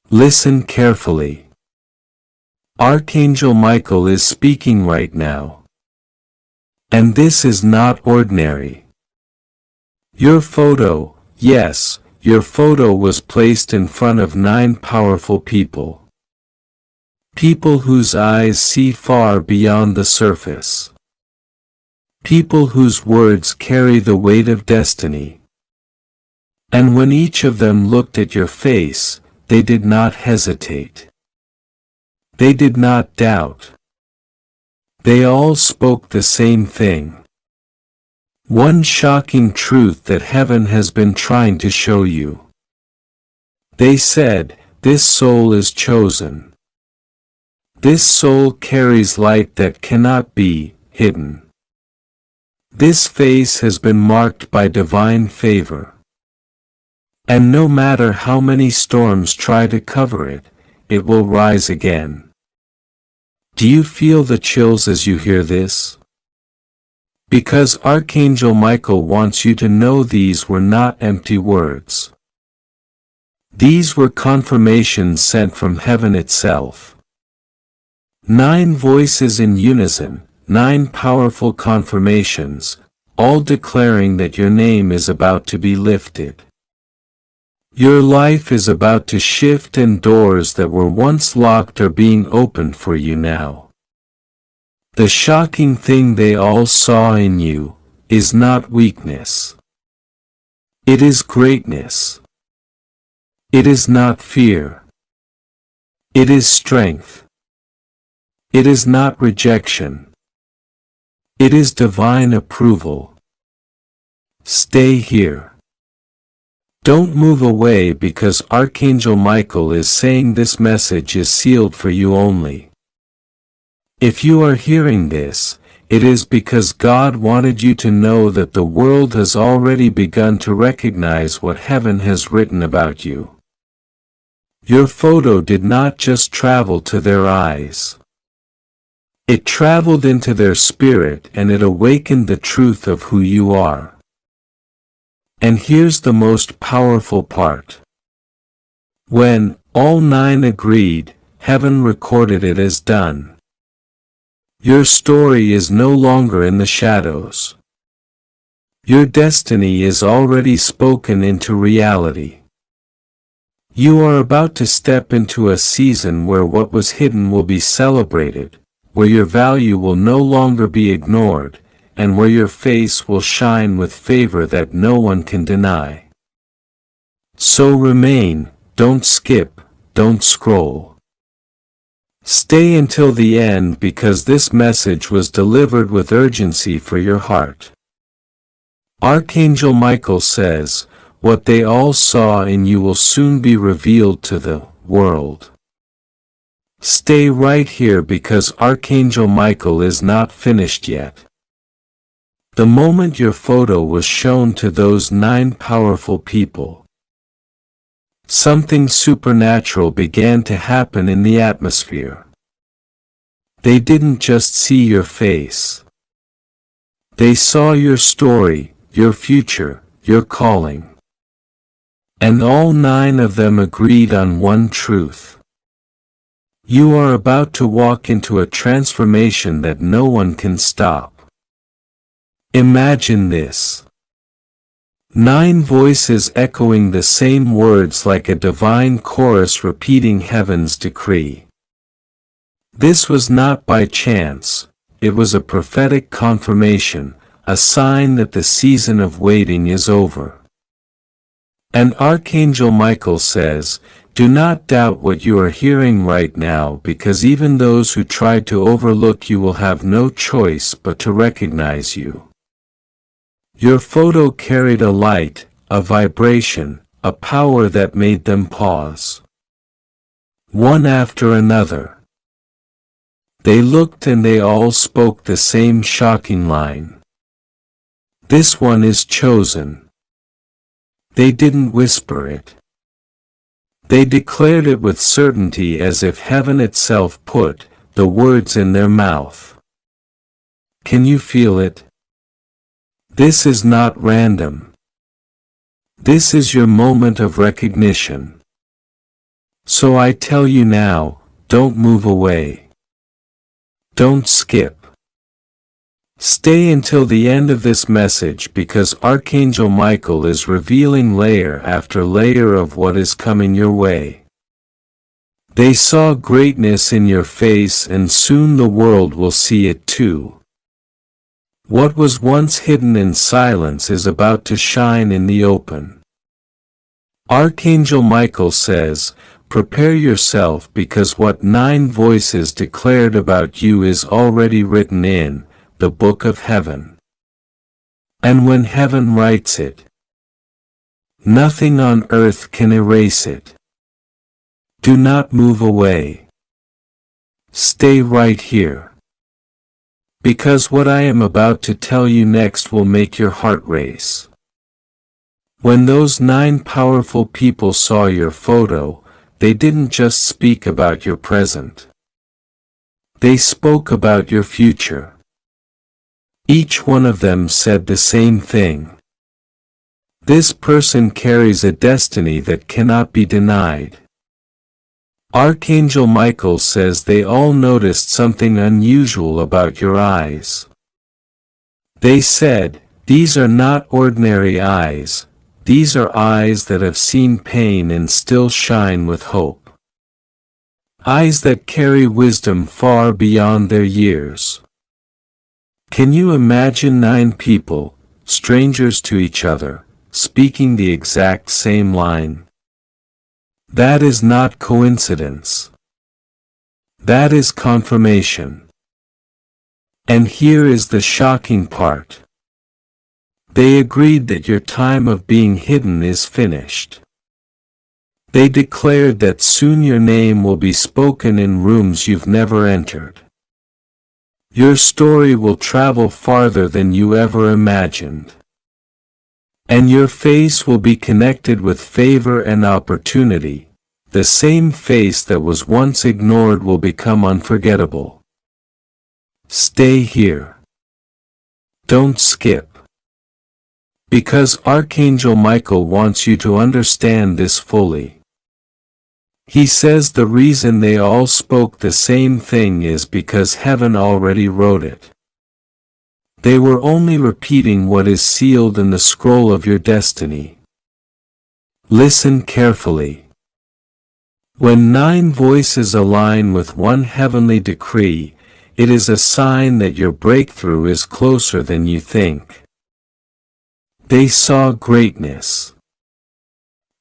Listen carefully. Archangel Michael is speaking right now. And this is not ordinary. Your photo, yes, your photo was placed in front of 9 powerful people. People whose eyes see far beyond the surface. People whose words carry the weight of destiny. And when each of them looked at your face, they did not hesitate. They did not doubt. They all spoke the same thing. One shocking truth that heaven has been trying to show you. They said, "This soul is chosen. This soul carries light that cannot be hidden. This face has been marked by divine favor. And no matter how many storms try to cover it, it will rise again." Do you feel the chills as you hear this? Because Archangel Michael wants you to know these were not empty words. These were confirmations sent from heaven itself. 9 voices in unison, 9 powerful confirmations, all declaring that your name is about to be lifted. Your life is about to shift and doors that were once locked are being opened for you now. The shocking thing they all saw in you is not weakness. It is greatness. It is not fear. It is strength. It is not rejection. It is divine approval. Stay here. Don't move away because Archangel Michael is saying this message is sealed for you only. If you are hearing this, it is because God wanted you to know that the world has already begun to recognize what heaven has written about you. Your photo did not just travel to their eyes. It traveled into their spirit and it awakened the truth of who you are. And here's the most powerful part. When all 9 agreed, heaven recorded it as done. Your story is no longer in the shadows. Your destiny is already spoken into reality. You are about to step into a season where what was hidden will be celebrated, where your value will no longer be ignored, and where your face will shine with favor that no one can deny. So remain, don't skip, don't scroll. Stay until the end because this message was delivered with urgency for your heart. Archangel Michael says, what they all saw in you will soon be revealed to the world. Stay right here because Archangel Michael is not finished yet. The moment your photo was shown to those 9 powerful people, something supernatural began to happen in the atmosphere. They didn't just see your face. They saw your story, your future, your calling. And all 9 of them agreed on one truth. You are about to walk into a transformation that no one can stop. Imagine this. 9 voices echoing the same words like a divine chorus repeating heaven's decree. This was not by chance, it was a prophetic confirmation, a sign that the season of waiting is over. And Archangel Michael says, do not doubt what you are hearing right now because even those who try to overlook you will have no choice but to recognize you. Your photo carried a light, a vibration, a power that made them pause. One after another. They looked and they all spoke the same shocking line. This one is chosen. They didn't whisper it. They declared it with certainty as if heaven itself put the words in their mouth. Can you feel it? This is not random. This is your moment of recognition. So I tell you now, don't move away. Don't skip. Stay until the end of this message because Archangel Michael is revealing layer after layer of what is coming your way. They saw greatness in your face and soon the world will see it too. What was once hidden in silence is about to shine in the open. Archangel Michael says, prepare yourself because what 9 voices declared about you is already written in the book of heaven. And when heaven writes it, nothing on earth can erase it. Do not move away. Stay right here. Because what I am about to tell you next will make your heart race. When those 9 powerful people saw your photo, they didn't just speak about your present. They spoke about your future. Each one of them said the same thing. This person carries a destiny that cannot be denied. Archangel Michael says they all noticed something unusual about your eyes. They said, these are not ordinary eyes, these are eyes that have seen pain and still shine with hope. Eyes that carry wisdom far beyond their years. Can you imagine 9 people, strangers to each other, speaking the exact same line? That is not coincidence. That is confirmation. And here is the shocking part. They agreed that your time of being hidden is finished. They declared that soon your name will be spoken in rooms you've never entered. Your story will travel farther than you ever imagined. And your face will be connected with favor and opportunity. The same face that was once ignored will become unforgettable. Stay here. Don't skip. Because Archangel Michael wants you to understand this fully. He says the reason they all spoke the same thing is because heaven already wrote it. They were only repeating what is sealed in the scroll of your destiny. Listen carefully. When 9 voices align with one heavenly decree, it is a sign that your breakthrough is closer than you think. They saw greatness.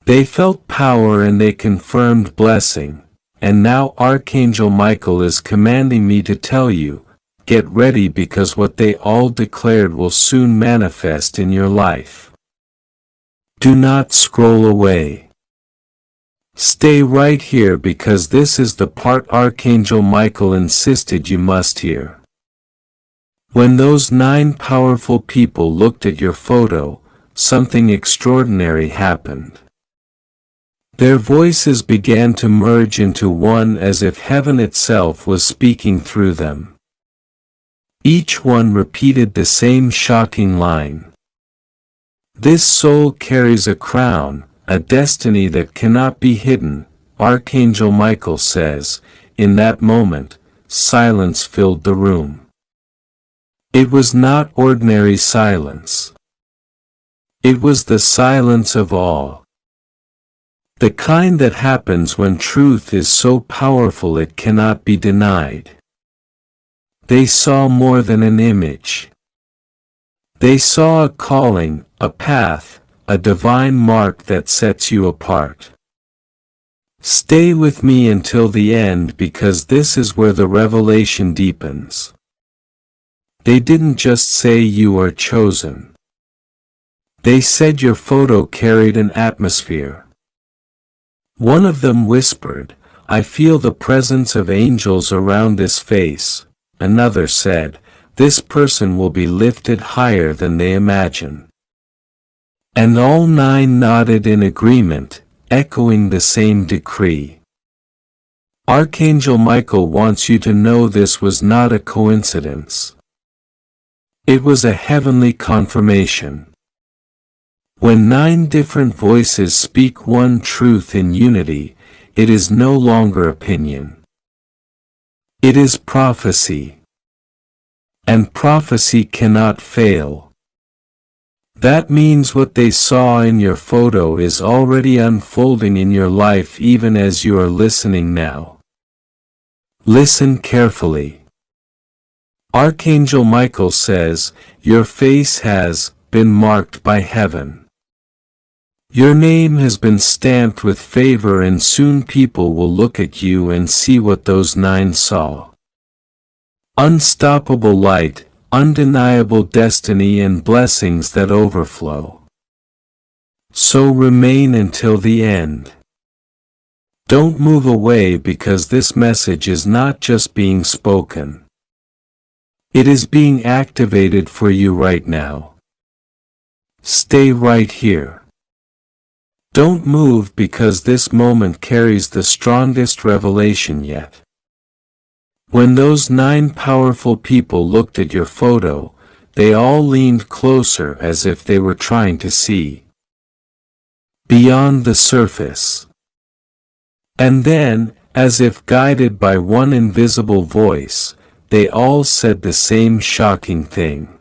They felt power and they confirmed blessing, and now Archangel Michael is commanding me to tell you, get ready because what they all declared will soon manifest in your life. Do not scroll away. Stay right here because this is the part Archangel Michael insisted you must hear. When those 9 powerful people looked at your photo, something extraordinary happened. Their voices began to merge into one as if heaven itself was speaking through them. Each one repeated the same shocking line. This soul carries a crown, a destiny that cannot be hidden, Archangel Michael says. In that moment, silence filled the room. It was not ordinary silence. It was the silence of awe. The kind that happens when truth is so powerful it cannot be denied. They saw more than an image. They saw a calling, a path, a divine mark that sets you apart. Stay with me until the end because this is where the revelation deepens. They didn't just say you are chosen. They said your photo carried an atmosphere. One of them whispered, I feel the presence of angels around this face. Another said, this person will be lifted higher than they imagine. And all 9 nodded in agreement, echoing the same decree. Archangel Michael wants you to know this was not a coincidence. It was a heavenly confirmation. When 9 different voices speak one truth in unity, it is no longer opinion. It is prophecy. And prophecy cannot fail. That means what they saw in your photo is already unfolding in your life even as you are listening now. Listen carefully. Archangel Michael says, your face has been marked by heaven. Your name has been stamped with favor, and soon people will look at you and see what those 9 saw. Unstoppable light, undeniable destiny, and blessings that overflow. So remain until the end. Don't move away, because this message is not just being spoken. It is being activated for you right now. Stay right here. Don't move, because this moment carries the strongest revelation yet. When those 9 powerful people looked at your photo, they all leaned closer as if they were trying to see beyond the surface. And then, as if guided by one invisible voice, they all said the same shocking thing.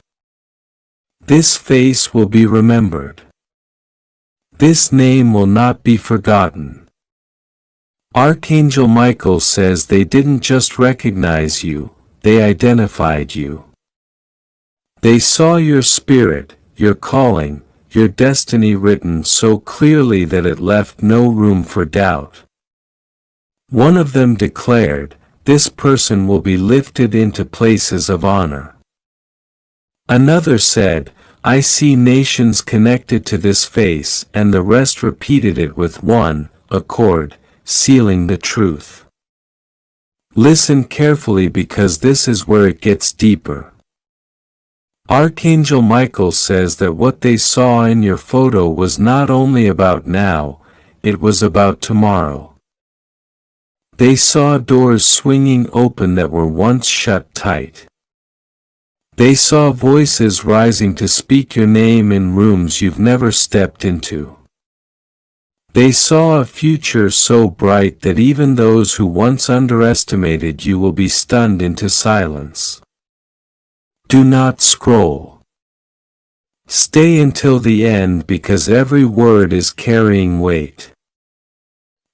This face will be remembered. This name will not be forgotten. Archangel Michael says they didn't just recognize you, they identified you. They saw your spirit, your calling, your destiny written so clearly that it left no room for doubt. One of them declared, this person will be lifted into places of honor. Another said, I see nations connected to this face, and the rest repeated it with one accord, sealing the truth. Listen carefully, because this is where it gets deeper. Archangel Michael says that what they saw in your photo was not only about now, it was about tomorrow. They saw doors swinging open that were once shut tight. They saw voices rising to speak your name in rooms you've never stepped into. They saw a future so bright that even those who once underestimated you will be stunned into silence. Do not scroll. Stay until the end, because every word is carrying weight.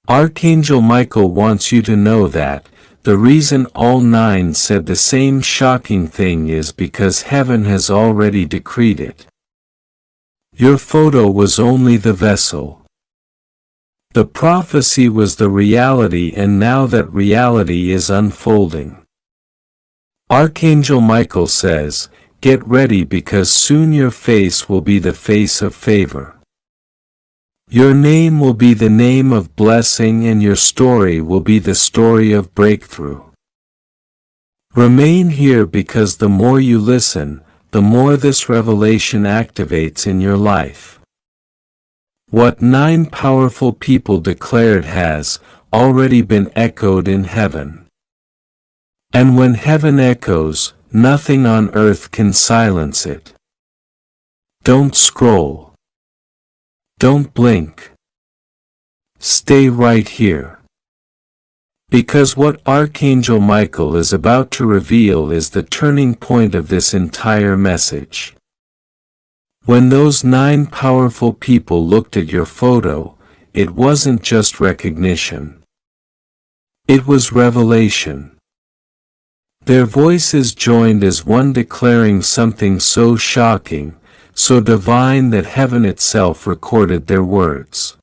Archangel Michael wants you to know that the reason all 9 said the same shocking thing is because heaven has already decreed it. Your photo was only the vessel. The prophecy was the reality, and now that reality is unfolding. Archangel Michael says, get ready, because soon your face will be the face of favor. Your name will be the name of blessing, and your story will be the story of breakthrough. Remain here, because the more you listen, the more this revelation activates in your life. What 9 powerful people declared has already been echoed in heaven. And when heaven echoes, nothing on earth can silence it. Don't scroll. Don't blink. Stay right here. Because what Archangel Michael is about to reveal is the turning point of this entire message. When those 9 powerful people looked at your photo, it wasn't just recognition. It was revelation. Their voices joined as one, declaring something so shocking, so divine that heaven itself recorded their words.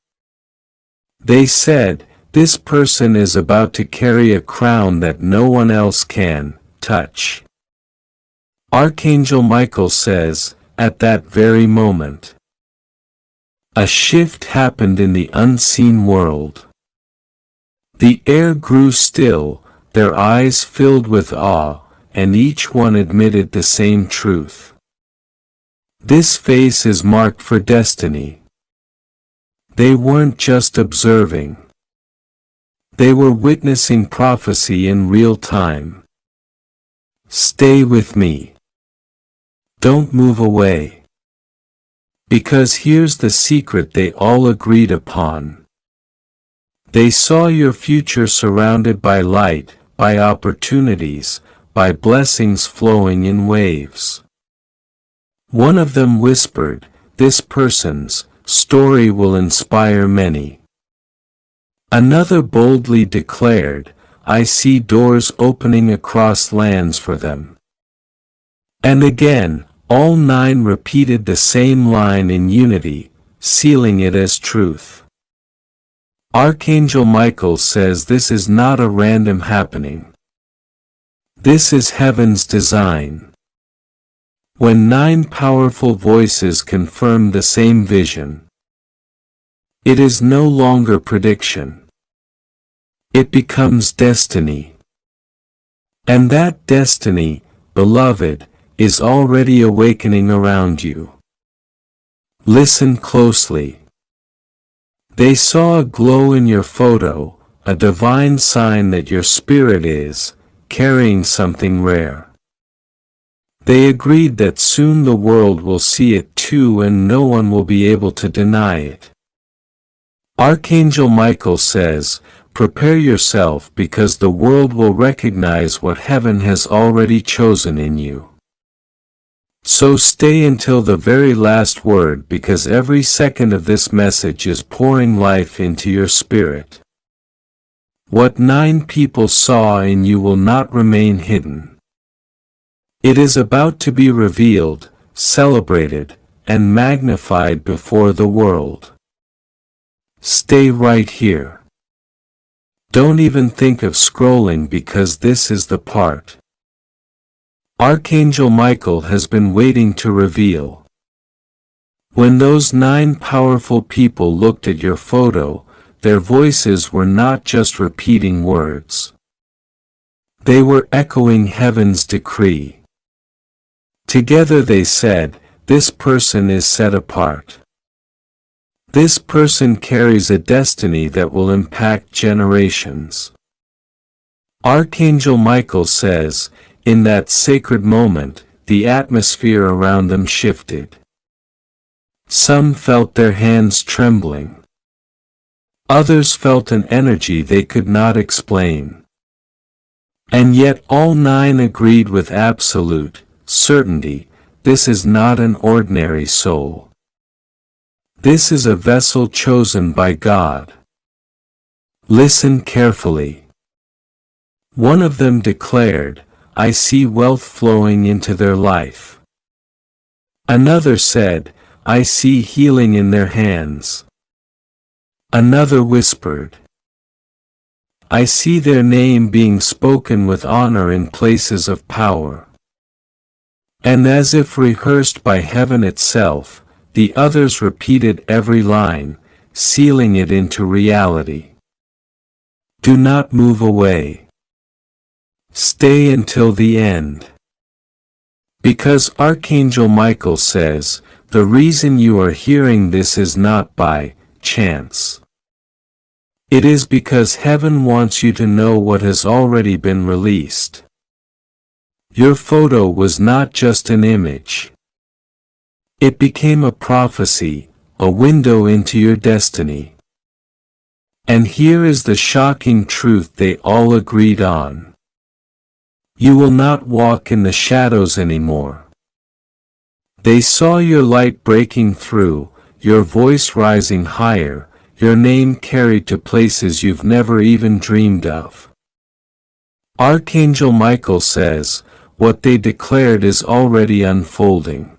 They said, this person is about to carry a crown that no one else can touch. Archangel Michael says, at that very moment, a shift happened in the unseen world. The air grew still, their eyes filled with awe, and each one admitted the same truth. This face is marked for destiny. They weren't just observing. They were witnessing prophecy in real time. Stay with me. Don't move away. Because here's the secret they all agreed upon. They saw your future surrounded by light, by opportunities, by blessings flowing in waves. One of them whispered, "This person's story will inspire many." Another boldly declared, "I see doors opening across lands for them." And again, all 9 repeated the same line in unity, sealing it as truth. Archangel Michael says this is not a random happening. This is heaven's design. When 9 powerful voices confirm the same vision, it is no longer prediction. It becomes destiny. And that destiny, beloved, is already awakening around you. Listen closely. They saw a glow in your photo, a divine sign that your spirit is carrying something rare. They agreed that soon the world will see it too and no one will be able to deny it. Archangel Michael says, "Prepare yourself because the world will recognize what heaven has already chosen in you." So stay until the very last word because every second of this message is pouring life into your spirit. What 9 people saw in you will not remain hidden. It is about to be revealed, celebrated, and magnified before the world. Stay right here. Don't even think of scrolling because this is the part Archangel Michael has been waiting to reveal. When those 9 powerful people looked at your photo, their voices were not just repeating words. They were echoing heaven's decree. Together they said, "This person is set apart. This person carries a destiny that will impact generations." Archangel Michael says, in that sacred moment, the atmosphere around them shifted. Some felt their hands trembling. Others felt an energy they could not explain. And yet all 9 agreed with absolute certainty, this is not an ordinary soul. This is a vessel chosen by God. Listen carefully. One of them declared, "I see wealth flowing into their life." Another said, "I see healing in their hands." Another whispered, "I see their name being spoken with honor in places of power." And as if rehearsed by heaven itself, the others repeated every line, sealing it into reality. Do not move away. Stay until the end. Because Archangel Michael says, the reason you are hearing this is not by chance. It is because heaven wants you to know what has already been released. Your photo was not just an image. It became a prophecy, a window into your destiny. And here is the shocking truth they all agreed on. You will not walk in the shadows anymore. They saw your light breaking through, your voice rising higher, your name carried to places you've never even dreamed of. Archangel Michael says, what they declared is already unfolding.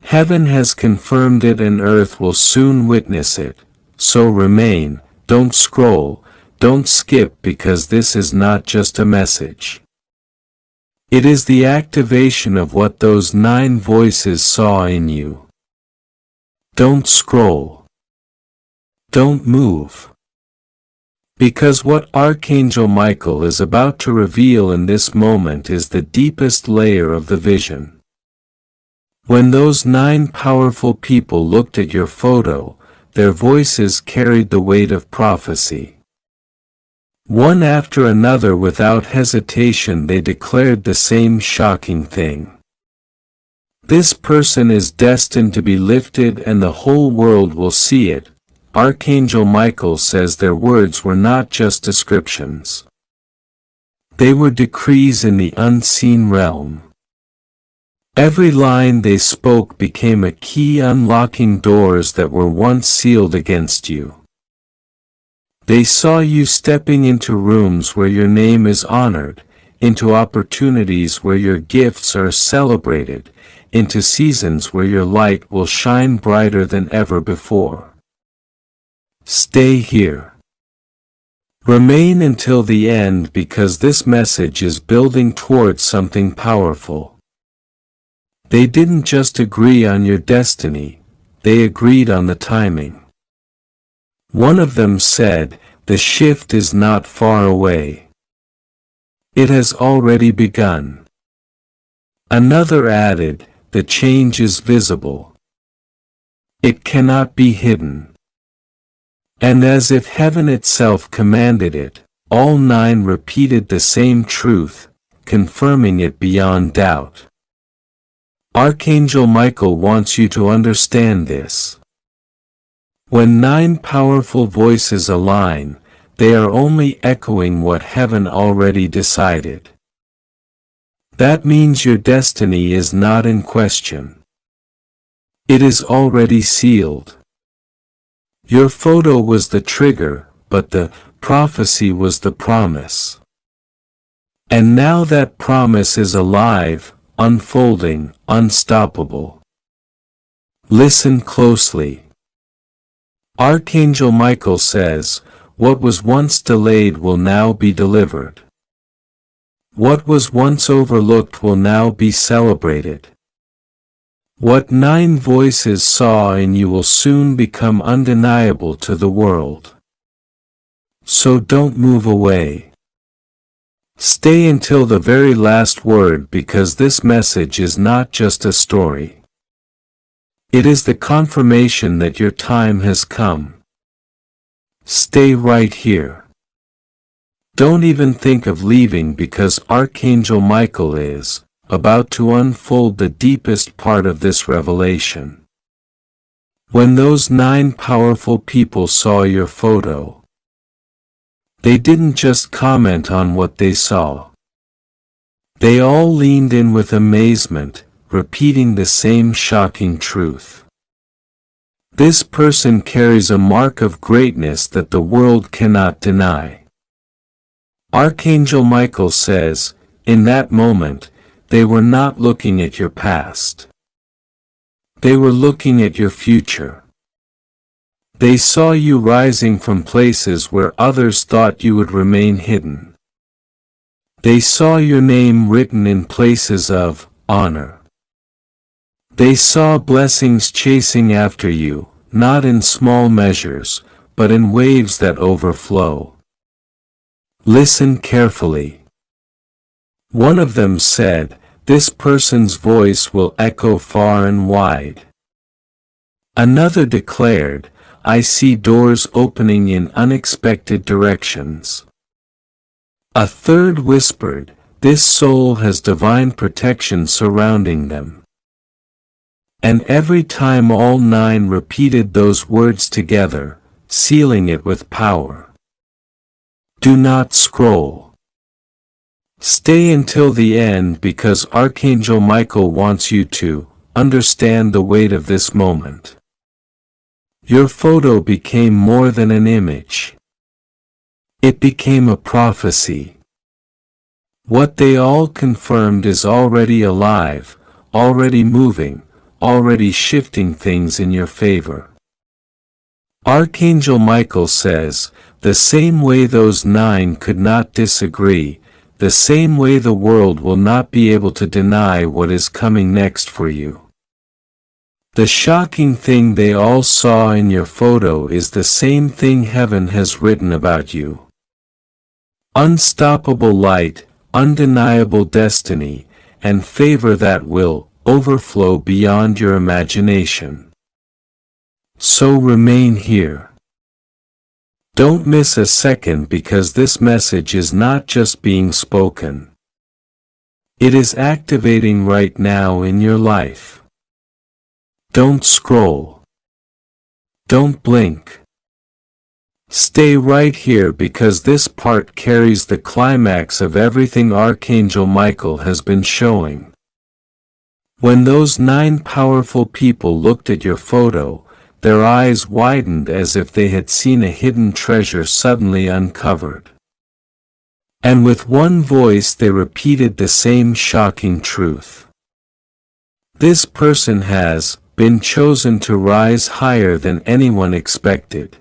Heaven has confirmed it and earth will soon witness it, so remain, don't scroll, don't skip because this is not just a message. It is the activation of what those 9 voices saw in you. Don't scroll. Don't move. Because what Archangel Michael is about to reveal in this moment is the deepest layer of the vision. When those 9 powerful people looked at your photo, their voices carried the weight of prophecy. One after another without hesitation they declared the same shocking thing. This person is destined to be lifted and the whole world will see it, Archangel Michael says their words were not just descriptions. They were decrees in the unseen realm. Every line they spoke became a key unlocking doors that were once sealed against you. They saw you stepping into rooms where your name is honored, into opportunities where your gifts are celebrated, into seasons where your light will shine brighter than ever before. Stay here. Remain until the end because this message is building towards something powerful. They didn't just agree on your destiny, they agreed on the timing. One of them said, "The shift is not far away. It has already begun." Another added, "The change is visible. It cannot be hidden." And as if heaven itself commanded it, all 9 repeated the same truth, confirming it beyond doubt. Archangel Michael wants you to understand this. When 9 powerful voices align, they are only echoing what heaven already decided. That means your destiny is not in question. It is already sealed. Your photo was the trigger, but the prophecy was the promise. And now that promise is alive, unfolding, unstoppable. Listen closely. Archangel Michael says, "What was once delayed will now be delivered. What was once overlooked will now be celebrated. What 9 voices saw in you will soon become undeniable to the world. So don't move away. Stay until the very last word because this message is not just a story. It is the confirmation that your time has come. Stay right here. Don't even think of leaving because Archangel Michael is about to unfold the deepest part of this revelation." When those 9 powerful people saw your photo, they didn't just comment on what they saw. They all leaned in with amazement, repeating the same shocking truth. This person carries a mark of greatness that the world cannot deny. Archangel Michael says, in that moment, they were not looking at your past. They were looking at your future. They saw you rising from places where others thought you would remain hidden. They saw your name written in places of honor. They saw blessings chasing after you, not in small measures, but in waves that overflow. Listen carefully. One of them said, "This person's voice will echo far and wide." Another declared, "I see doors opening in unexpected directions." A third whispered, "This soul has divine protection surrounding them." And every time all 9 repeated those words together, sealing it with power. Do not scroll. Stay until the end because Archangel Michael wants you to understand the weight of this moment. Your photo became more than an image. It became a prophecy. What they all confirmed is already alive, already moving, already shifting things in your favor. Archangel Michael says, the same way those 9 could not disagree, the same way the world will not be able to deny what is coming next for you. The shocking thing they all saw in your photo is the same thing heaven has written about you. Unstoppable light, undeniable destiny, and favor that will overflow beyond your imagination. So remain here. Don't miss a second because this message is not just being spoken. It is activating right now in your life. Don't scroll. Don't blink. Stay right here because this part carries the climax of everything Archangel Michael has been showing. When those 9 powerful people looked at your photo, their eyes widened as if they had seen a hidden treasure suddenly uncovered. And with one voice they repeated the same shocking truth. This person has been chosen to rise higher than anyone expected.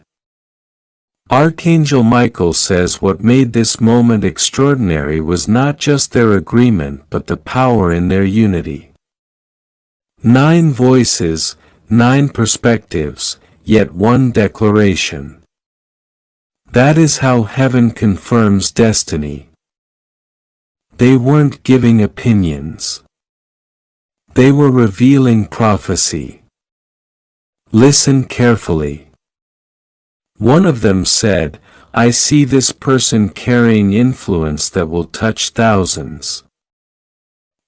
Archangel Michael says what made this moment extraordinary was not just their agreement but the power in their unity. 9 voices, 9 perspectives, yet one declaration. That is how heaven confirms destiny. They weren't giving opinions. They were revealing prophecy. Listen carefully. One of them said, "I see this person carrying influence that will touch thousands."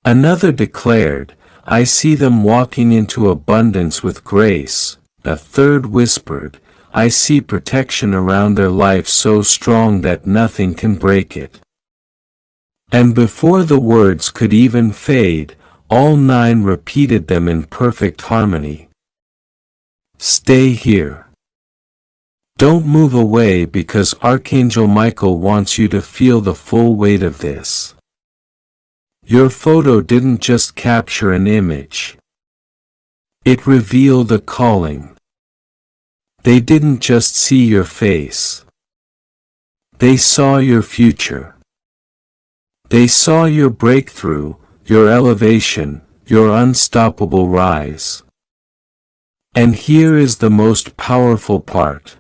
Another declared, "I see them walking into abundance with grace." A third whispered, "I see protection around their life so strong that nothing can break it." And before the words could even fade, all 9 repeated them in perfect harmony. Stay here. Don't move away because Archangel Michael wants you to feel the full weight of this. Your photo didn't just capture an image. It revealed a calling. They didn't just see your face. They saw your future. They saw your breakthrough, your elevation, your unstoppable rise. And here is the most powerful part.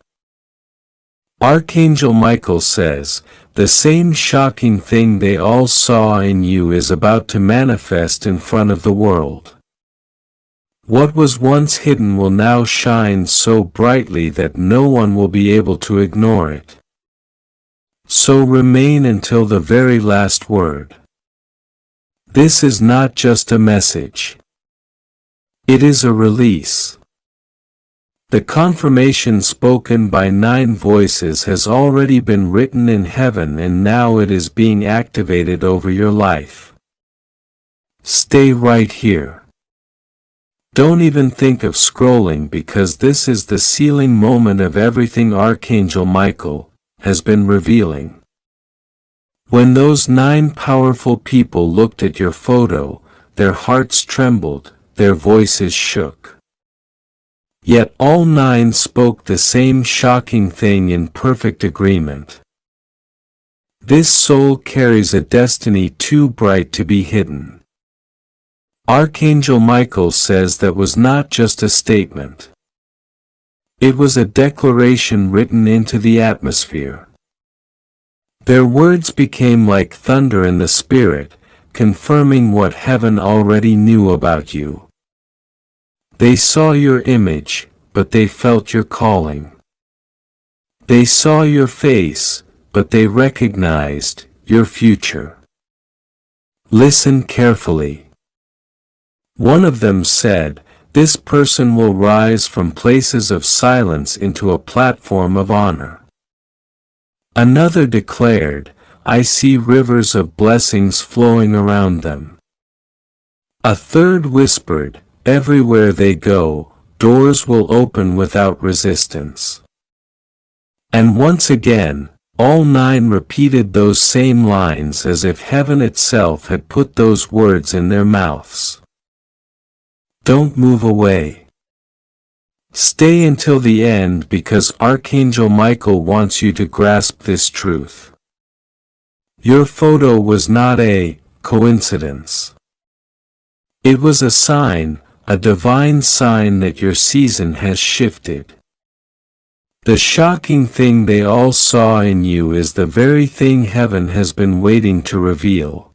Archangel Michael says, the same shocking thing they all saw in you is about to manifest in front of the world. What was once hidden will now shine so brightly that no one will be able to ignore it. So remain until the very last word. This is not just a message. It is a release. The confirmation spoken by 9 voices has already been written in heaven and now it is being activated over your life. Stay right here. Don't even think of scrolling because this is the sealing moment of everything Archangel Michael has been revealing. When those 9 powerful people looked at your photo, their hearts trembled, their voices shook. Yet all 9 spoke the same shocking thing in perfect agreement. This soul carries a destiny too bright to be hidden. Archangel Michael says that was not just a statement. It was a declaration written into the atmosphere. Their words became like thunder in the spirit, confirming what heaven already knew about you. They saw your image, but they felt your calling. They saw your face, but they recognized your future. Listen carefully. One of them said, "This person will rise from places of silence into a platform of honor." Another declared, "I see rivers of blessings flowing around them." A third whispered, "Everywhere they go, doors will open without resistance." And once again, all 9 repeated those same lines as if heaven itself had put those words in their mouths. Don't move away. Stay until the end because Archangel Michael wants you to grasp this truth. Your photo was not a coincidence. It was a sign, a divine sign that your season has shifted. The shocking thing they all saw in you is the very thing heaven has been waiting to reveal.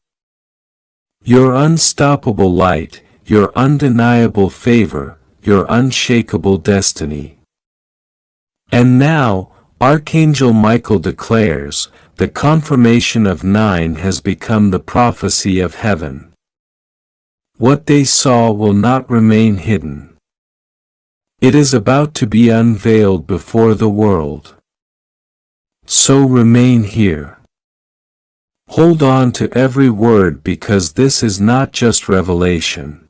Your unstoppable light, your undeniable favor, your unshakable destiny. And now, Archangel Michael declares, the confirmation of 9 has become the prophecy of heaven. What they saw will not remain hidden. It is about to be unveiled before the world. So remain here. Hold on to every word because this is not just revelation.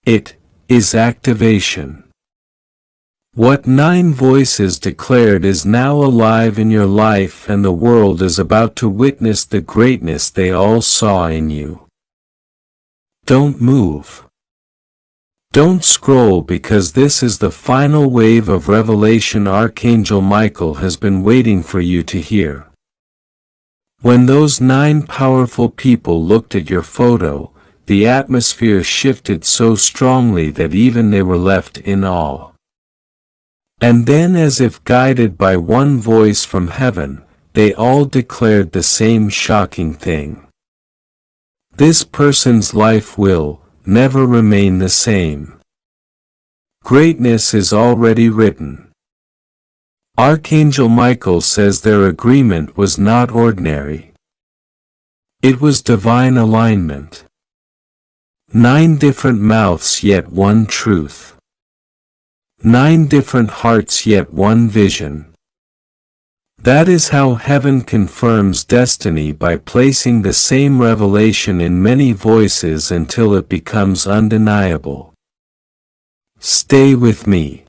It is activation. What 9 voices declared is now alive in your life, and the world is about to witness the greatness they all saw in you. Don't move. Don't scroll because this is the final wave of revelation Archangel Michael has been waiting for you to hear. When those 9 powerful people looked at your photo, the atmosphere shifted so strongly that even they were left in awe. And then, as if guided by one voice from heaven, they all declared the same shocking thing. This person's life will never remain the same. Greatness is already written. Archangel Michael says their agreement was not ordinary. It was divine alignment. 9 different mouths, yet one truth. 9 different hearts, yet one vision. That is how heaven confirms destiny, by placing the same revelation in many voices until it becomes undeniable. Stay with me.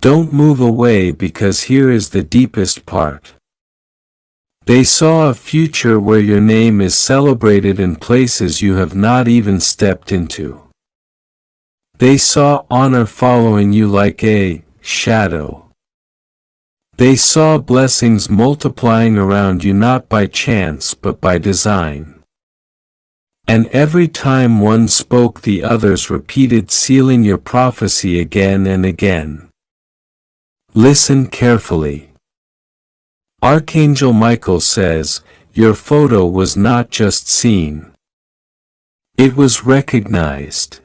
Don't move away because here is the deepest part. They saw a future where your name is celebrated in places you have not even stepped into. They saw honor following you like a shadow. They saw blessings multiplying around you not by chance but by design. And every time one spoke, the others repeated, sealing your prophecy again and again. Listen carefully. Archangel Michael says, your photo was not just seen. It was recognized.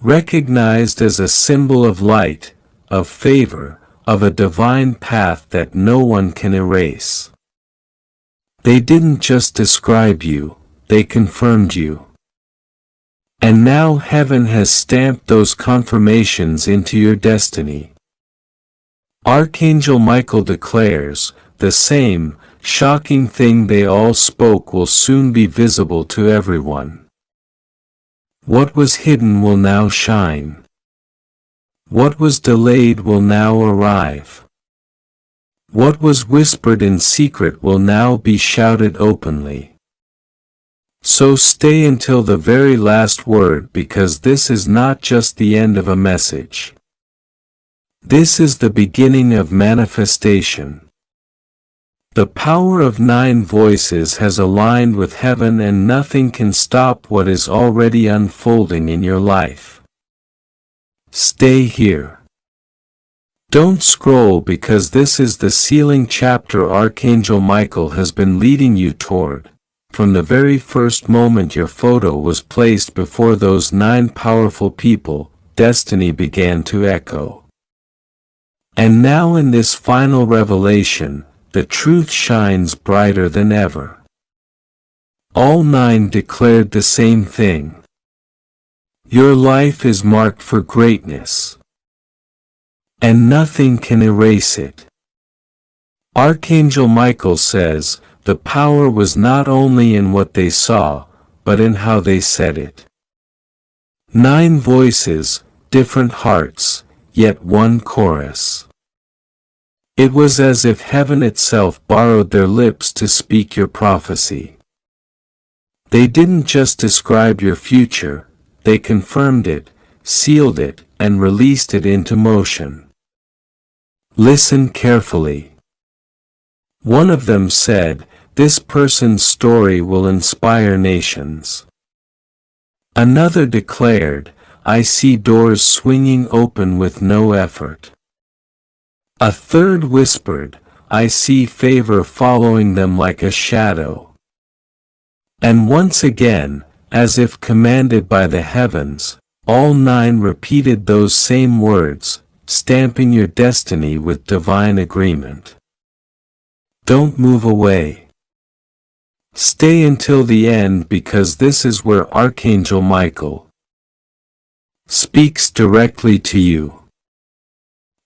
Recognized as a symbol of light, of favor, of a divine path that no one can erase. They didn't just describe you, they confirmed you. And now heaven has stamped those confirmations into your destiny. Archangel Michael declares, the same shocking thing they all spoke will soon be visible to everyone. What was hidden will now shine. What was delayed will now arrive. What was whispered in secret will now be shouted openly. So stay until the very last word, because this is not just the end of a message. This is the beginning of manifestation. The power of 9 voices has aligned with heaven, and nothing can stop what is already unfolding in your life. Stay here. Don't scroll because this is the sealing chapter Archangel Michael has been leading you toward. From the very first moment your photo was placed before those 9 powerful people, destiny began to echo. And now in this final revelation, the truth shines brighter than ever. All 9 declared the same thing. Your life is marked for greatness. And nothing can erase it. Archangel Michael says, the power was not only in what they saw, but in how they said it. 9 voices, different hearts, yet one chorus. It was as if heaven itself borrowed their lips to speak your prophecy. They didn't just describe your future, they confirmed it, sealed it, and released it into motion. Listen carefully. One of them said, this person's story will inspire nations. Another declared, I see doors swinging open with no effort. A third whispered, I see favor following them like a shadow. And once again, as if commanded by the heavens, all 9 repeated those same words, stamping your destiny with divine agreement. Don't move away. Stay until the end, because this is where Archangel Michael speaks directly to you.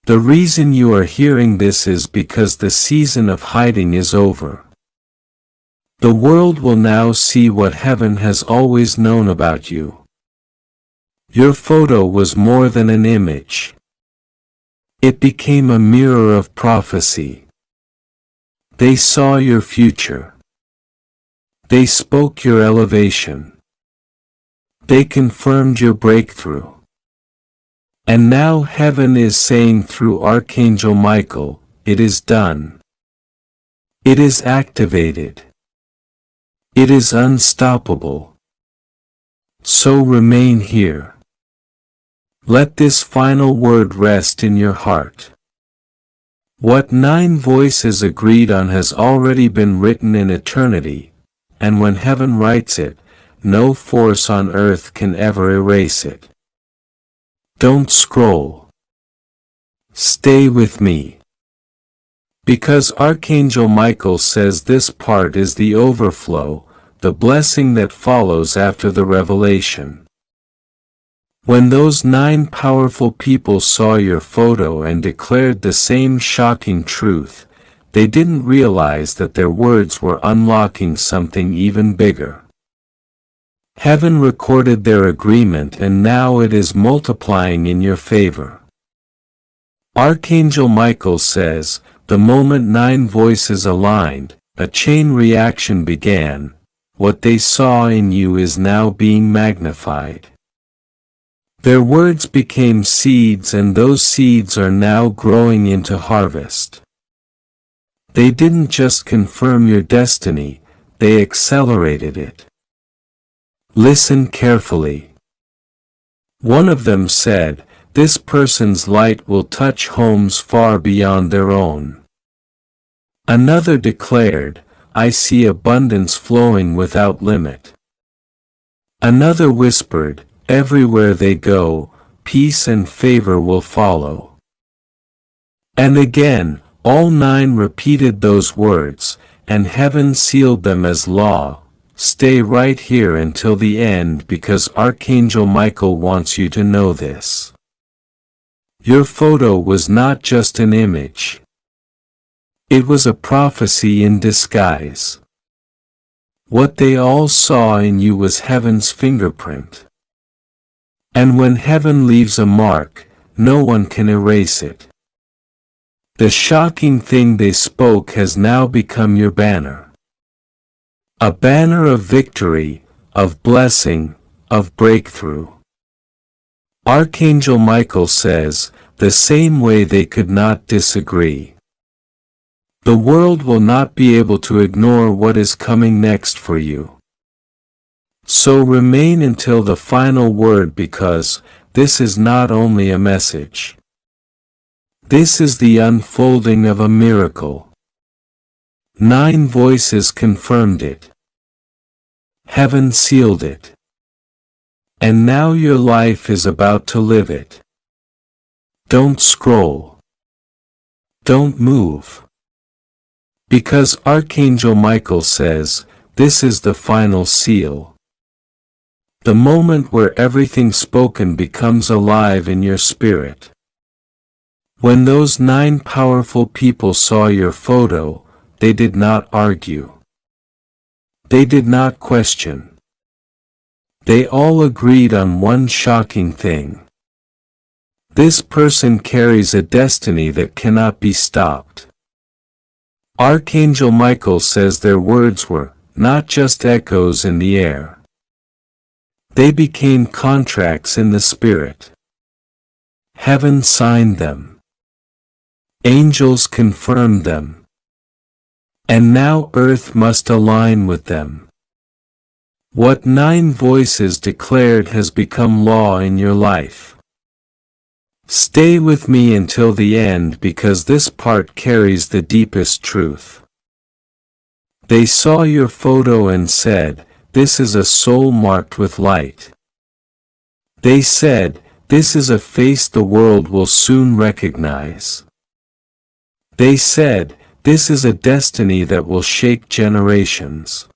The reason you are hearing this is because the season of hiding is over. The world will now see what heaven has always known about you. Your photo was more than an image. It became a mirror of prophecy. They saw your future. They spoke your elevation. They confirmed your breakthrough. And now heaven is saying through Archangel Michael, it is done. It is activated. It is unstoppable. So remain here. Let this final word rest in your heart. What 9 voices agreed on has already been written in eternity, and when heaven writes it, no force on earth can ever erase it. Don't scroll. Stay with me. Because Archangel Michael says this part is the overflow, the blessing that follows after the revelation. When those 9 powerful people saw your photo and declared the same shocking truth, they didn't realize that their words were unlocking something even bigger. Heaven recorded their agreement and now it is multiplying in your favor. Archangel Michael says, the moment 9 voices aligned, a chain reaction began. What they saw in you is now being magnified. Their words became seeds and those seeds are now growing into harvest. They didn't just confirm your destiny, they accelerated it. Listen carefully. One of them said, this person's light will touch homes far beyond their own. Another declared, I see abundance flowing without limit. Another whispered, everywhere they go, peace and favor will follow. And again, all 9 repeated those words, and heaven sealed them as law. Stay right here until the end because Archangel Michael wants you to know this. Your photo was not just an image. It was a prophecy in disguise. What they all saw in you was heaven's fingerprint. And when heaven leaves a mark, no one can erase it. The shocking thing they spoke has now become your banner. A banner of victory, of blessing, of breakthrough. Archangel Michael says, the same way they could not disagree. The world will not be able to ignore what is coming next for you. So remain until the final word because this is not only a message. This is the unfolding of a miracle. 9 voices confirmed it. Heaven sealed it. And now your life is about to live it. Don't scroll. Don't move. Because Archangel Michael says, this is the final seal. The moment where everything spoken becomes alive in your spirit. When those 9 powerful people saw your photo, they did not argue. They did not question. They all agreed on one shocking thing. This person carries a destiny that cannot be stopped. Archangel Michael says their words were not just echoes in the air. They became contracts in the spirit. Heaven signed them. Angels confirmed them. And now earth must align with them. What 9 voices declared has become law in your life. Stay with me until the end because this part carries the deepest truth. They saw your photo and said, this is a soul marked with light. They said, this is a face the world will soon recognize. They said, this is a destiny that will shake generations.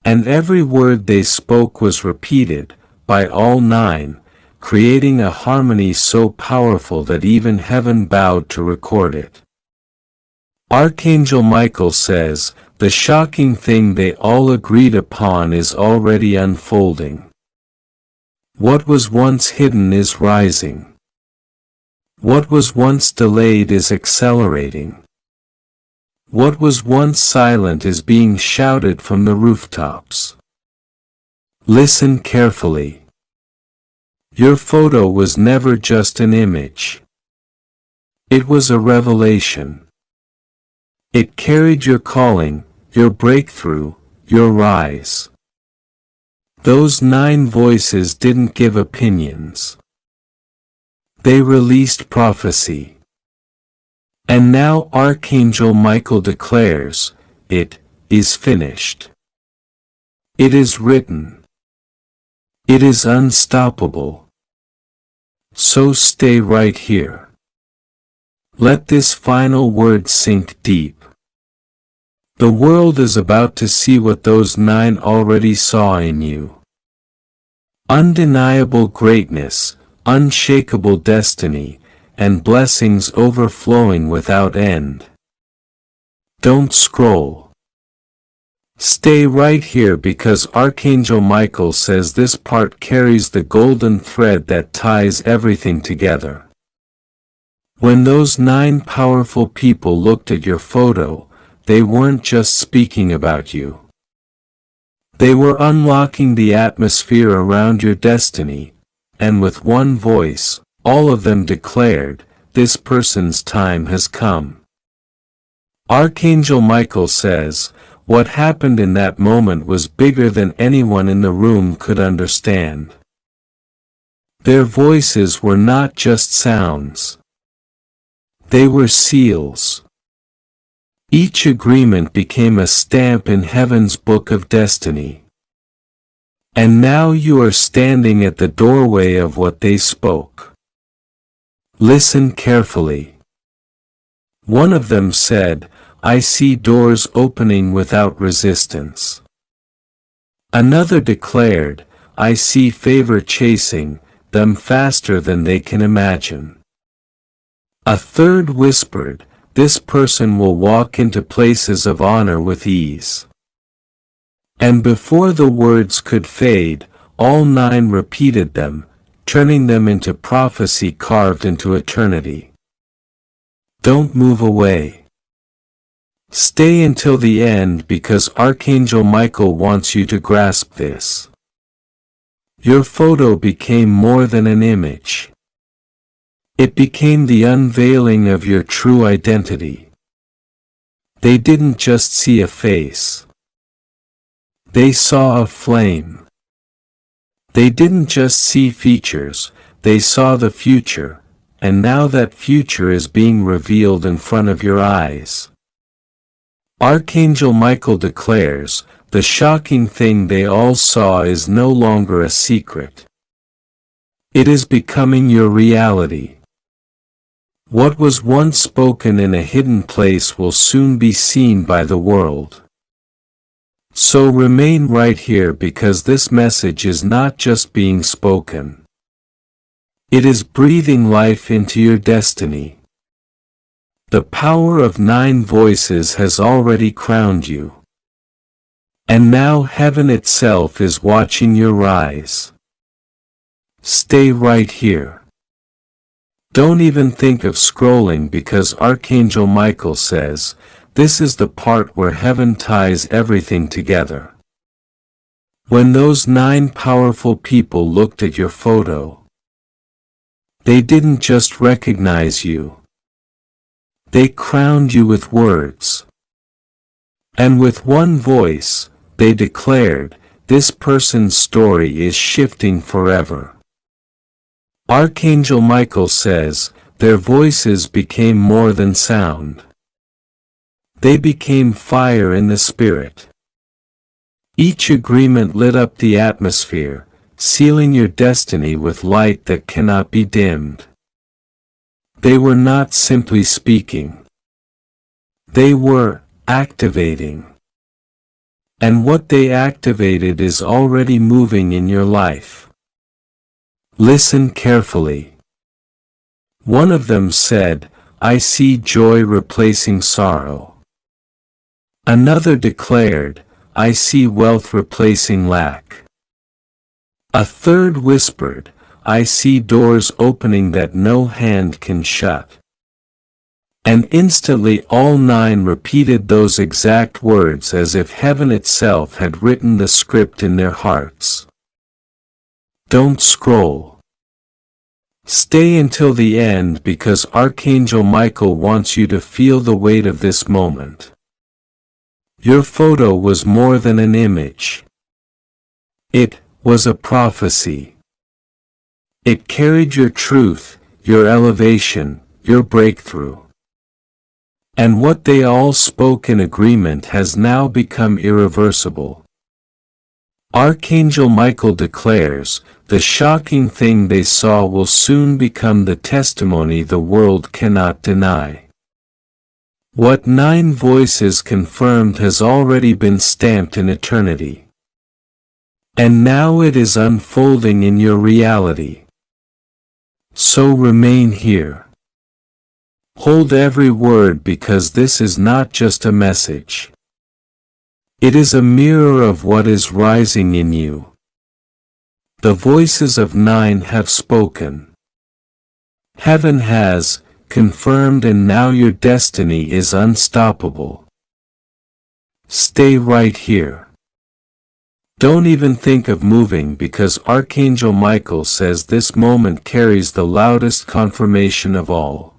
And every word they spoke was repeated, by all 9, creating a harmony so powerful that even heaven bowed to record it. Archangel Michael says, the shocking thing they all agreed upon is already unfolding. What was once hidden is rising. What was once delayed is accelerating. What was once silent is being shouted from the rooftops. Listen carefully. Your photo was never just an image. It was a revelation. It carried your calling, your breakthrough, your rise. Those 9 voices didn't give opinions. They released prophecy. And now Archangel Michael declares, it is finished. It is written. It is unstoppable. So stay right here. Let this final word sink deep. The world is about to see what those 9 already saw in you. Undeniable greatness, unshakable destiny, and blessings overflowing without end. Don't scroll. Stay right here because Archangel Michael says this part carries the golden thread that ties everything together. When those 9 powerful people looked at your photo, they weren't just speaking about you. They were unlocking the atmosphere around your destiny, and with one voice, all of them declared, this person's time has come. Archangel Michael says, what happened in that moment was bigger than anyone in the room could understand. Their voices were not just sounds. They were seals. Each agreement became a stamp in heaven's book of destiny. And now you are standing at the doorway of what they spoke. Listen carefully. One of them said, I see doors opening without resistance. Another declared, I see favor chasing them faster than they can imagine. A third whispered, this person will walk into places of honor with ease. And before the words could fade, all 9 repeated them, turning them into prophecy carved into eternity. Don't move away. Stay until the end because Archangel Michael wants you to grasp this. Your photo became more than an image. It became the unveiling of your true identity. They didn't just see a face. They saw a flame. They didn't just see features, they saw the future, and now that future is being revealed in front of your eyes. Archangel Michael declares, the shocking thing they all saw is no longer a secret. It is becoming your reality. What was once spoken in a hidden place will soon be seen by the world. So remain right here because this message is not just being spoken. It is breathing life into your destiny. The power of 9 voices has already crowned you. And now heaven itself is watching your rise. Stay right here. Don't even think of scrolling because Archangel Michael says, this is the part where heaven ties everything together. When those 9 powerful people looked at your photo, they didn't just recognize you. They crowned you with words. And with one voice, they declared, this person's story is shifting forever. Archangel Michael says, their voices became more than sound. They became fire in the spirit. Each agreement lit up the atmosphere, sealing your destiny with light that cannot be dimmed. They were not simply speaking. They were activating. And what they activated is already moving in your life. Listen carefully. One of them said, I see joy replacing sorrow. Another declared, I see wealth replacing lack. A third whispered, I see doors opening that no hand can shut. And instantly all 9 repeated those exact words as if heaven itself had written the script in their hearts. Don't scroll. Stay until the end because Archangel Michael wants you to feel the weight of this moment. Your photo was more than an image. It was a prophecy. It carried your truth, your elevation, your breakthrough. And what they all spoke in agreement has now become irreversible. Archangel Michael declares, the shocking thing they saw will soon become the testimony the world cannot deny. What 9 voices confirmed has already been stamped in eternity. And now it is unfolding in your reality. So remain here. Hold every word because this is not just a message. It is a mirror of what is rising in you. The voices of 9 have spoken. Heaven has confirmed and now your destiny is unstoppable. Stay right here. Don't even think of moving because Archangel Michael says this moment carries the loudest confirmation of all.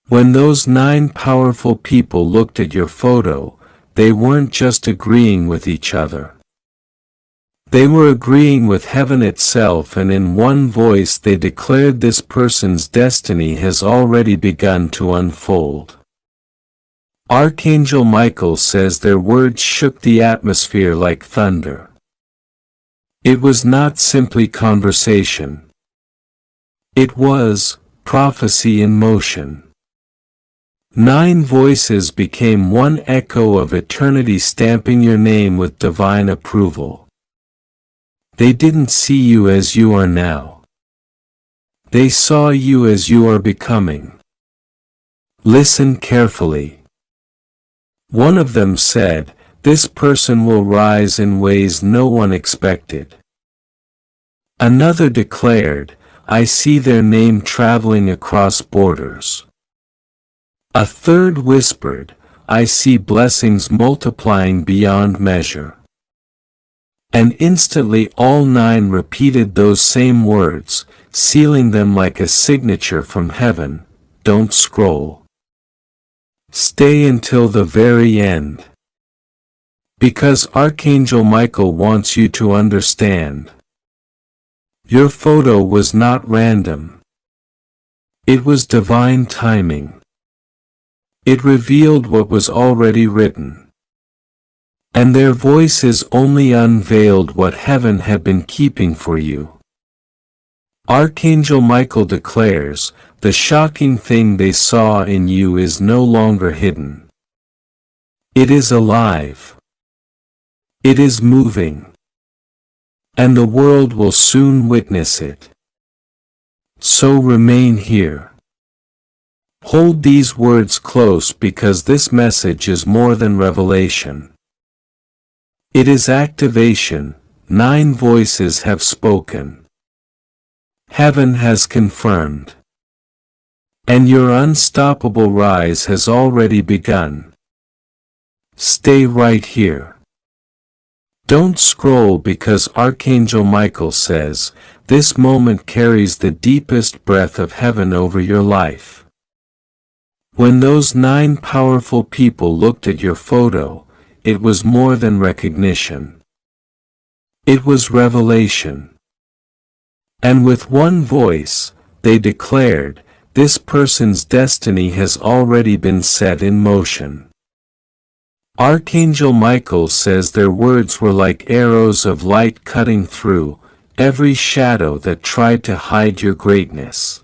When those 9 powerful people looked at your photo, they weren't just agreeing with each other. They were agreeing with heaven itself, and in one voice they declared this person's destiny has already begun to unfold. Archangel Michael says their words shook the atmosphere like thunder. It was not simply conversation. It was prophecy in motion. 9 voices became one echo of eternity, stamping your name with divine approval. They didn't see you as you are now. They saw you as you are becoming. Listen carefully. One of them said, this person will rise in ways no one expected. Another declared, I see their name traveling across borders. A third whispered, I see blessings multiplying beyond measure. And instantly all 9 repeated those same words, sealing them like a signature from heaven, don't scroll. Stay until the very end. Because Archangel Michael wants you to understand. Your photo was not random. It was divine timing. It revealed what was already written. And their voices only unveiled what heaven had been keeping for you. Archangel Michael declares, the shocking thing they saw in you is no longer hidden. It is alive. It is moving. And the world will soon witness it. So remain here. Hold these words close because this message is more than revelation. It is activation. 9 voices have spoken. Heaven has confirmed. And your unstoppable rise has already begun. Stay right here. Don't scroll because Archangel Michael says, this moment carries the deepest breath of heaven over your life. When those 9 powerful people looked at your photo, it was more than recognition. It was revelation. And with one voice, they declared, this person's destiny has already been set in motion. Archangel Michael says their words were like arrows of light cutting through every shadow that tried to hide your greatness.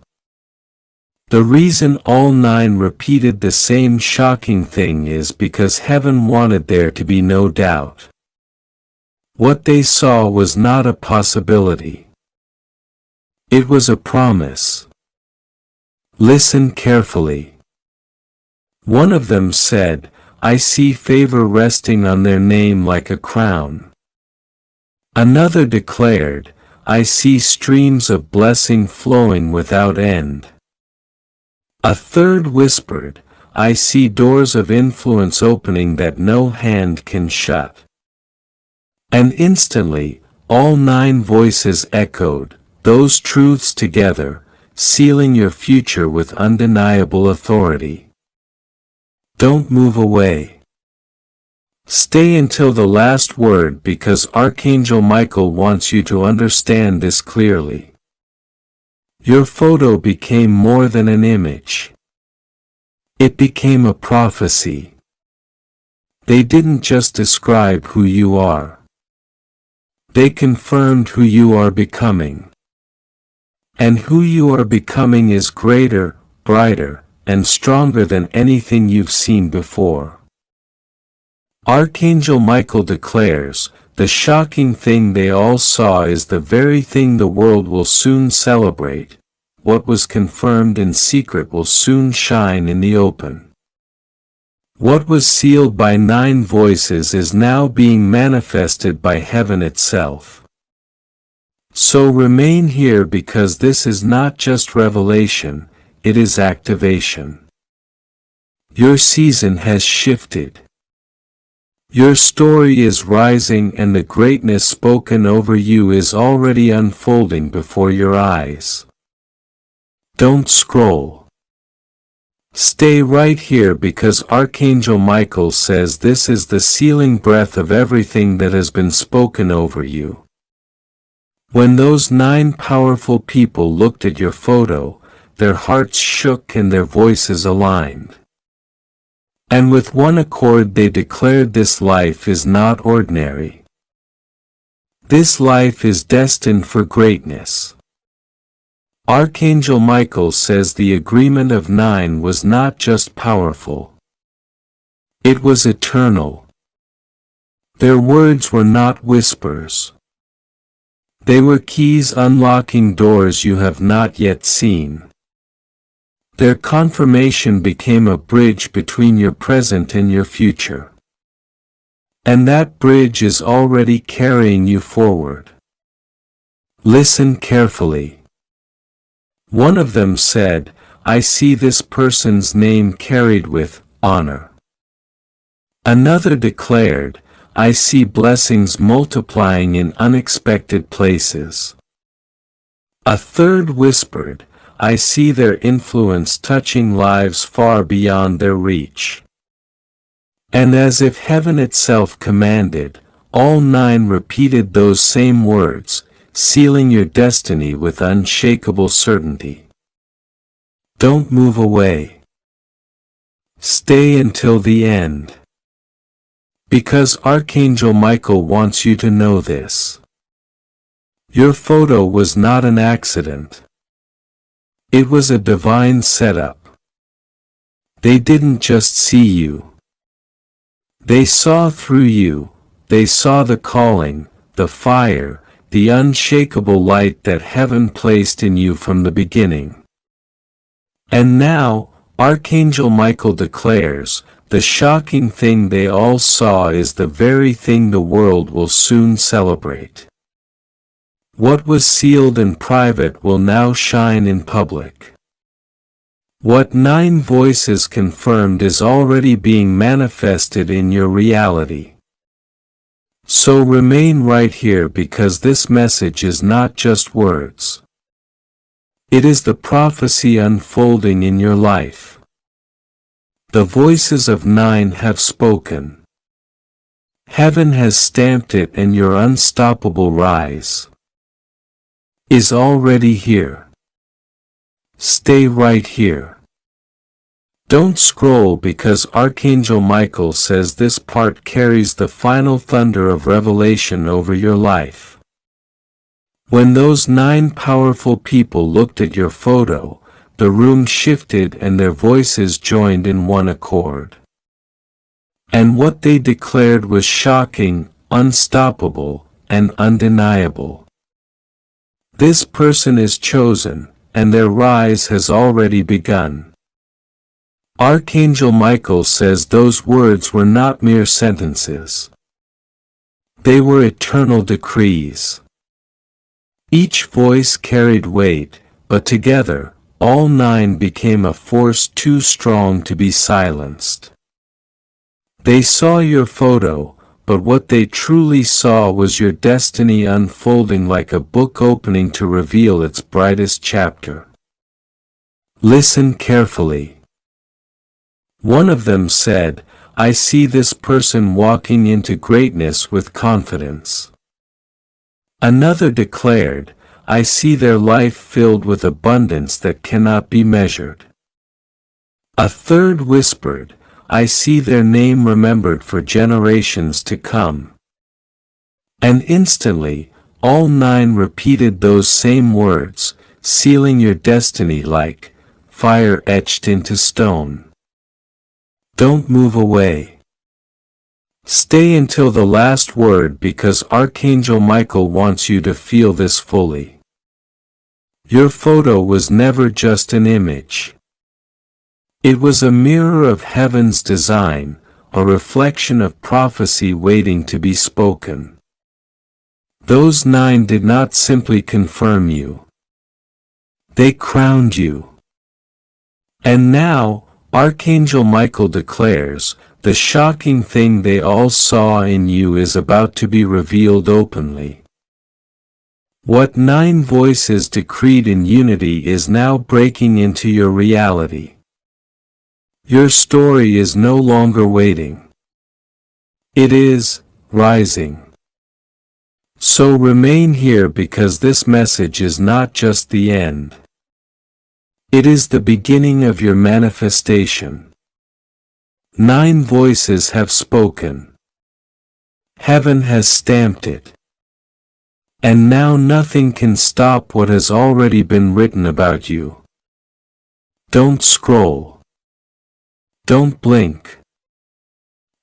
The reason all 9 repeated the same shocking thing is because heaven wanted there to be no doubt. What they saw was not a possibility. It was a promise. Listen carefully. One of them said, I see favor resting on their name like a crown. Another declared, I see streams of blessing flowing without end. A third whispered, I see doors of influence opening that no hand can shut. And instantly, all 9 voices echoed, those truths together, sealing your future with undeniable authority. Don't move away. Stay until the last word because Archangel Michael wants you to understand this clearly. Your photo became more than an image. It became a prophecy. They didn't just describe who you are. They confirmed who you are becoming. And who you are becoming is greater, brighter, and stronger than anything you've seen before. Archangel Michael declares, the shocking thing they all saw is the very thing the world will soon celebrate. What was confirmed in secret will soon shine in the open. What was sealed by 9 voices is now being manifested by heaven itself. So remain here because this is not just revelation, it is activation. Your season has shifted. Your story is rising and the greatness spoken over you is already unfolding before your eyes. Don't scroll. Stay right here because Archangel Michael says this is the sealing breath of everything that has been spoken over you. When those 9 powerful people looked at your photo, their hearts shook and their voices aligned. And with one accord they declared this life is not ordinary. This life is destined for greatness. Archangel Michael says the agreement of 9 was not just powerful. It was eternal. Their words were not whispers. They were keys unlocking doors you have not yet seen. Their confirmation became a bridge between your present and your future. And that bridge is already carrying you forward. Listen carefully. One of them said, I see this person's name carried with honor. Another declared, I see blessings multiplying in unexpected places. A third whispered, I see their influence touching lives far beyond their reach. And as if heaven itself commanded, all 9 repeated those same words, sealing your destiny with unshakable certainty. Don't move away. Stay until the end. Because Archangel Michael wants you to know this. Your photo was not an accident. It was a divine setup. They didn't just see you. They saw through you. They saw the calling, the fire, the unshakable light that heaven placed in you from the beginning. And now, Archangel Michael declares, the shocking thing they all saw is the very thing the world will soon celebrate. What was sealed in private will now shine in public. What 9 voices confirmed is already being manifested in your reality. So remain right here because this message is not just words. It is the prophecy unfolding in your life. The voices of 9 have spoken. Heaven has stamped it and your unstoppable rise is already here. Stay right here. Don't scroll because Archangel Michael says this part carries the final thunder of revelation over your life. When those 9 powerful people looked at your photo, the room shifted and their voices joined in one accord. And what they declared was shocking, unstoppable, and undeniable. This person is chosen, and their rise has already begun. Archangel Michael says those words were not mere sentences. They were eternal decrees. Each voice carried weight, but together, all 9 became a force too strong to be silenced. They saw your photo, but what they truly saw was your destiny unfolding like a book opening to reveal its brightest chapter. Listen carefully. One of them said, "I see this person walking into greatness with confidence." Another declared, "I see their life filled with abundance that cannot be measured." A third whispered, "I see their name remembered for generations to come." And instantly, all 9 repeated those same words, sealing your destiny like fire etched into stone. Don't move away. Stay until the last word, because Archangel Michael wants you to feel this fully. Your photo was never just an image. It was a mirror of heaven's design, a reflection of prophecy waiting to be spoken. Those 9 did not simply confirm you. They crowned you. And now, Archangel Michael declares, the shocking thing they all saw in you is about to be revealed openly. What 9 voices decreed in unity is now breaking into your reality. Your story is no longer waiting. It is rising. So remain here, because this message is not just the end. It is the beginning of your manifestation. 9 voices have spoken. Heaven has stamped it. And now nothing can stop what has already been written about you. Don't scroll. Don't blink.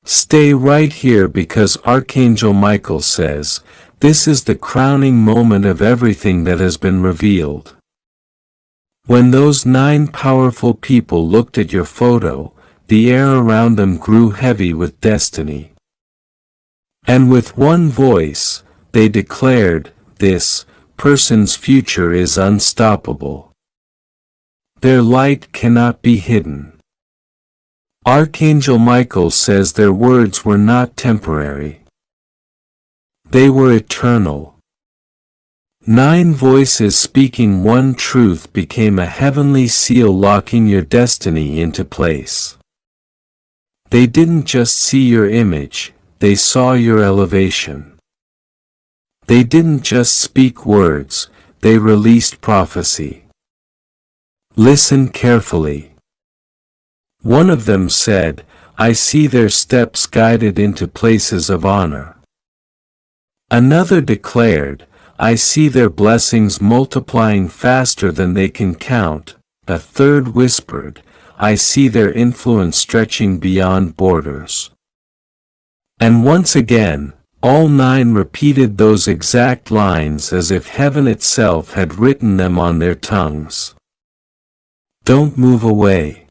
Stay right here, because Archangel Michael says, this is the crowning moment of everything that has been revealed. When those 9 powerful people looked at your photo, the air around them grew heavy with destiny. And with one voice, they declared, this person's future is unstoppable. Their light cannot be hidden. Archangel Michael says their words were not temporary. They were eternal. 9 voices speaking one truth became a heavenly seal locking your destiny into place. They didn't just see your image, they saw your elevation. They didn't just speak words, they released prophecy. Listen carefully. One of them said, I see their steps guided into places of honor. Another declared, I see their blessings multiplying faster than they can count. A third whispered, I see their influence stretching beyond borders. And once again, all 9 repeated those exact lines as if heaven itself had written them on their tongues. Don't move away.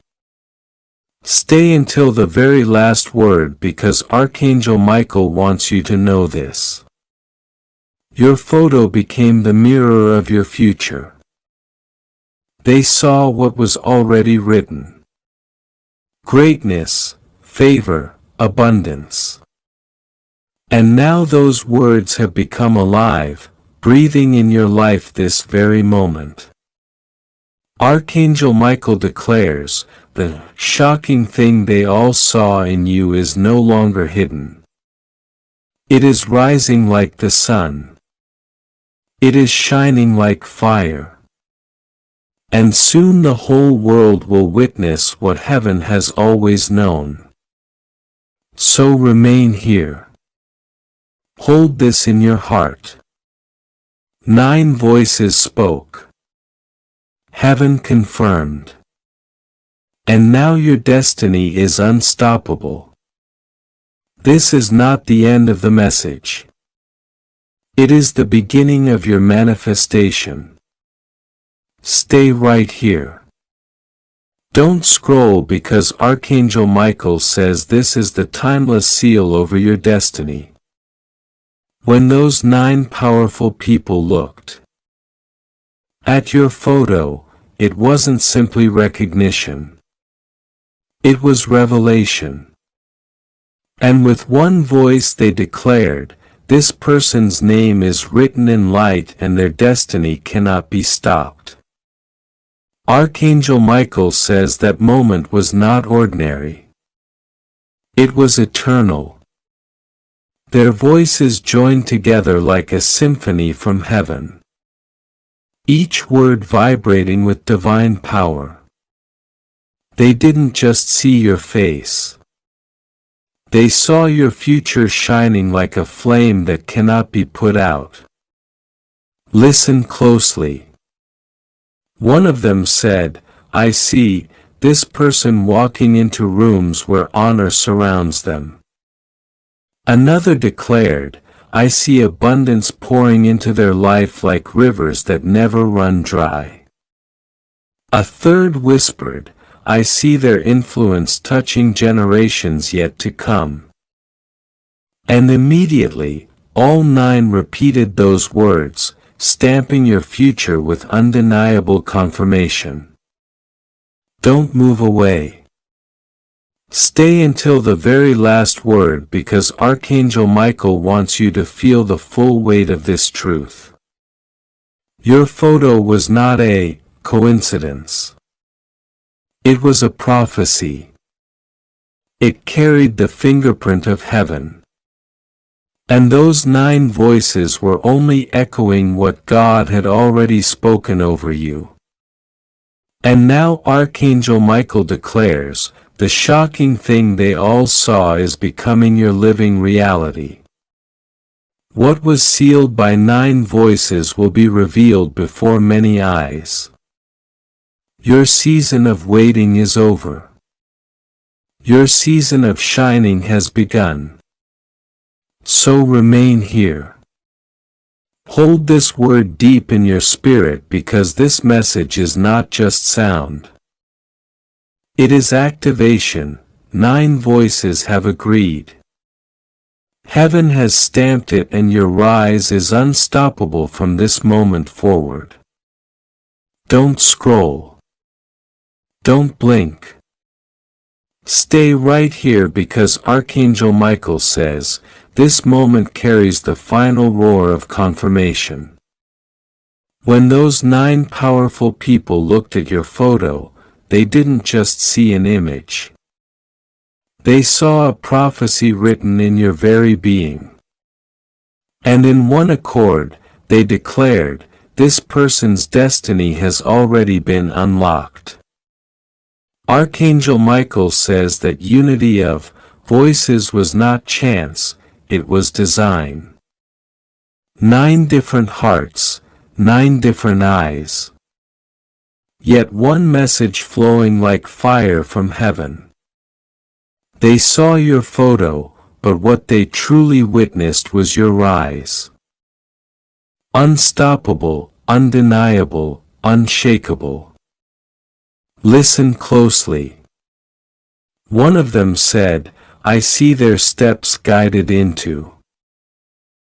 Stay until the very last word, because Archangel Michael wants you to know this. Your photo became the mirror of your future. They saw what was already written. Greatness, favor, abundance. And now those words have become alive, breathing in your life this very moment. Archangel Michael declares, the shocking thing they all saw in you is no longer hidden. It is rising like the sun. It is shining like fire. And soon the whole world will witness what heaven has always known. So remain here. Hold this in your heart. 9 voices spoke. Heaven confirmed. And now your destiny is unstoppable. This is not the end of the message. It is the beginning of your manifestation. Stay right here. Don't scroll because Archangel Michael says this is the timeless seal over your destiny. When those 9 powerful people looked at your photo, it wasn't simply recognition. It was revelation. And with one voice they declared, this person's name is written in light and their destiny cannot be stopped. Archangel Michael says that moment was not ordinary. It was eternal. Their voices joined together like a symphony from heaven, each word vibrating with divine power. They didn't just see your face. They saw your future shining like a flame that cannot be put out. Listen closely. One of them said, I see this person walking into rooms where honor surrounds them. Another declared, I see abundance pouring into their life like rivers that never run dry. A third whispered, I see their influence touching generations yet to come. And immediately, all 9 repeated those words, stamping your future with undeniable confirmation. Don't move away. Stay until the very last word because Archangel Michael wants you to feel the full weight of this truth. Your photo was not a coincidence. It was a prophecy. It carried the fingerprint of heaven. And those 9 voices were only echoing what God had already spoken over you. And now Archangel Michael declares, the shocking thing they all saw is becoming your living reality. What was sealed by 9 voices will be revealed before many eyes. Your season of waiting is over. Your season of shining has begun. So remain here. Hold this word deep in your spirit because this message is not just sound. It is activation. 9 voices have agreed. Heaven has stamped it and your rise is unstoppable from this moment forward. Don't scroll. Don't blink. Stay right here because Archangel Michael says, this moment carries the final roar of confirmation. When those 9 powerful people looked at your photo, they didn't just see an image. They saw a prophecy written in your very being. And in one accord, they declared, this person's destiny has already been unlocked. Archangel Michael says that unity of voices was not chance, it was design. 9 different hearts, 9 different eyes. Yet one message flowing like fire from heaven. They saw your photo, but what they truly witnessed was your rise. Unstoppable, undeniable, unshakable. Listen closely. One of them said, I see their steps guided into